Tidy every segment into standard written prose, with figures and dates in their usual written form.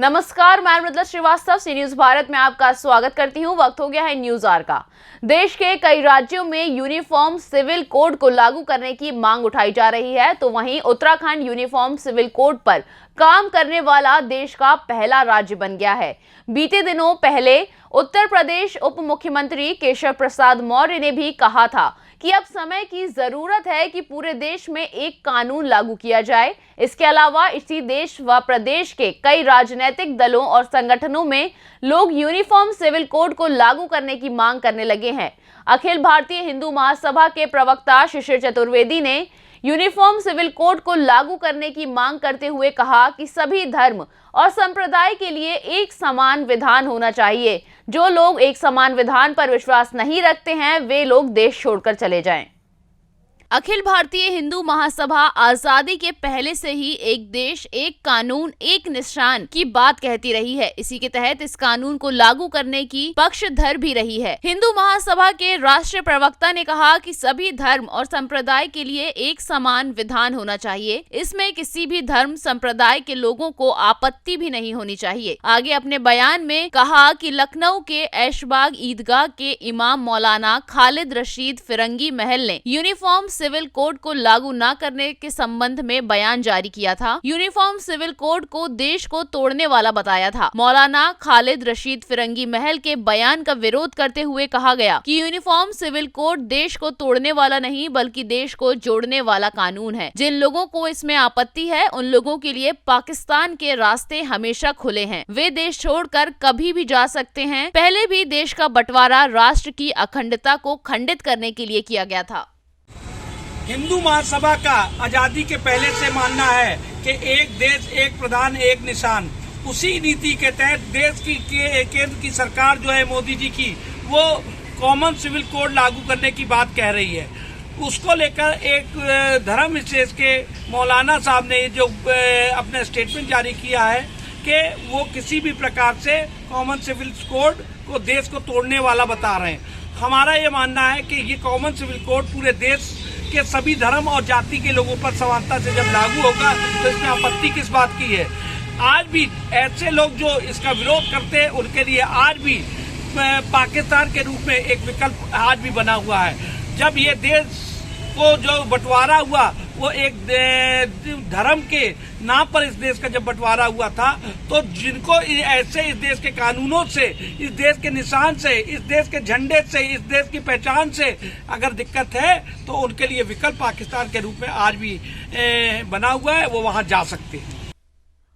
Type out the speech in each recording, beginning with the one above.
नमस्कार, मैं मृदुला श्रीवास्तव सी न्यूज भारत में आपका स्वागत करती हूं। वक्त हो गया है न्यूज आवर का। देश के कई राज्यों में यूनिफॉर्म सिविल कोड को लागू करने की मांग उठाई जा रही है, तो वहीं उत्तराखंड यूनिफॉर्म सिविल कोड पर काम करने वाला देश का पहला राज्य बन गया है। बीते दिनों पहले उत्तर प्रदेश उप मुख्यमंत्री केशव प्रसाद मौर्य ने भी कहा था कि अब समय की जरूरत है कि पूरे देश में एक कानून लागू किया जाए। इसके अलावा इसी देश व प्रदेश के कई राजनीतिक दलों और संगठनों में लोग यूनिफॉर्म सिविल कोड को लागू करने की मांग करने लगे हैं। अखिल भारतीय हिंदू महासभा के प्रवक्ता शिशिर चतुर्वेदी ने यूनिफॉर्म सिविल कोड को लागू करने की मांग करते हुए कहा कि सभी धर्म और संप्रदाय के लिए एक समान विधान होना चाहिए। जो लोग एक समान विधान पर विश्वास नहीं रखते हैं, वे लोग देश छोड़कर चले जाएं। अखिल भारतीय हिंदू महासभा आजादी के पहले से ही एक देश एक कानून एक निशान की बात कहती रही है। इसी के तहत इस कानून को लागू करने की पक्षधर भी रही है। हिंदू महासभा के राष्ट्रीय प्रवक्ता ने कहा कि सभी धर्म और संप्रदाय के लिए एक समान विधान होना चाहिए। इसमें किसी भी धर्म संप्रदाय के लोगों को आपत्ति भी नहीं होनी चाहिए। आगे अपने बयान में कहा कि लखनऊ के ऐशबाग ईदगाह के इमाम मौलाना खालिद रशीद फिरंगी महल ने यूनिफॉर्म सिविल कोड को लागू न करने के संबंध में बयान जारी किया था। यूनिफॉर्म सिविल कोड को देश को तोड़ने वाला बताया था। मौलाना खालिद रशीद फिरंगी महल के बयान का विरोध करते हुए कहा गया कि यूनिफॉर्म सिविल कोड देश को तोड़ने वाला नहीं बल्कि देश को जोड़ने वाला कानून है। जिन लोगों को इसमें आपत्ति है, उन लोगों के लिए पाकिस्तान के रास्ते हमेशा खुले हैं। वे देश छोड़कर कभी भी जा सकते हैं। पहले भी देश का बंटवारा राष्ट्र की अखंडता को खंडित करने के लिए किया गया था। हिंदू महासभा का आजादी के पहले से मानना है कि एक देश एक प्रधान एक निशान। उसी नीति के तहत देश की केंद्र की सरकार जो है मोदी जी की, वो कॉमन सिविल कोड लागू करने की बात कह रही है। उसको लेकर एक धर्म विशेष के मौलाना साहब ने जो अपना स्टेटमेंट जारी किया है कि वो किसी भी प्रकार से कॉमन सिविल कोड को देश को तोड़ने वाला बता रहे हैं। हमारा ये मानना है कि ये कॉमन सिविल कोड पूरे देश के सभी धर्म और जाति के लोगों पर समानता से जब लागू होगा तो इसमें आपत्ति किस बात की है। आज भी ऐसे लोग जो इसका विरोध करते हैं, उनके लिए आज भी पाकिस्तान के रूप में एक विकल्प आज भी बना हुआ है। जब ये देश को जो बंटवारा हुआ, वो एक धर्म के नाम पर इस देश का जब बंटवारा हुआ था, तो जिनको ऐसे इस देश के कानूनों से, इस देश के निशान से, इस देश के झंडे से, इस देश की पहचान से अगर दिक्कत है, तो उनके लिए विकल्प पाकिस्तान के रूप में आज भी बना हुआ है, वो वहां जा सकते हैं।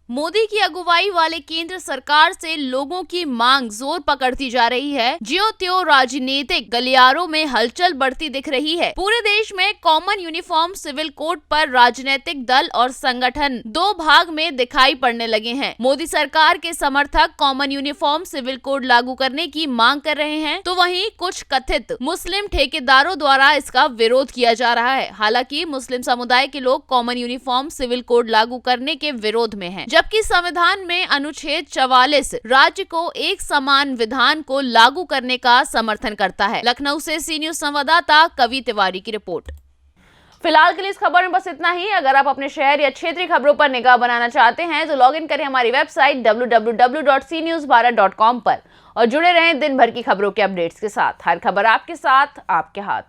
मोदी की अगुवाई वाले केंद्र सरकार से लोगों की मांग जोर पकड़ती जा रही है। ज्यों त्यों राजनीतिक गलियारों में हलचल बढ़ती दिख रही है। पूरे देश में कॉमन यूनिफॉर्म सिविल कोड पर राजनीतिक दल और संगठन दो भाग में दिखाई पड़ने लगे हैं। मोदी सरकार के समर्थक कॉमन यूनिफॉर्म सिविल कोड लागू करने की मांग कर रहे हैं, तो वहीं कुछ कथित मुस्लिम ठेकेदारों द्वारा इसका विरोध किया जा रहा है। हालांकि मुस्लिम समुदाय के लोग कॉमन यूनिफॉर्म सिविल कोड लागू करने के विरोध में हैं। जबकि संविधान में अनुच्छेद 44 राज्य को एक समान विधान को लागू करने का समर्थन करता है। लखनऊ से सी न्यूज संवाददाता कवि तिवारी की रिपोर्ट। फिलहाल के लिए इस खबर में बस इतना ही। अगर आप अपने शहर या क्षेत्रीय खबरों पर निगाह बनाना चाहते हैं तो लॉग इन करें हमारी वेबसाइट www.cnewsbharat.com पर और जुड़े रहें दिन भर की खबरों के अपडेट्स के साथ। हर खबर आपके साथ, आपके हाथ।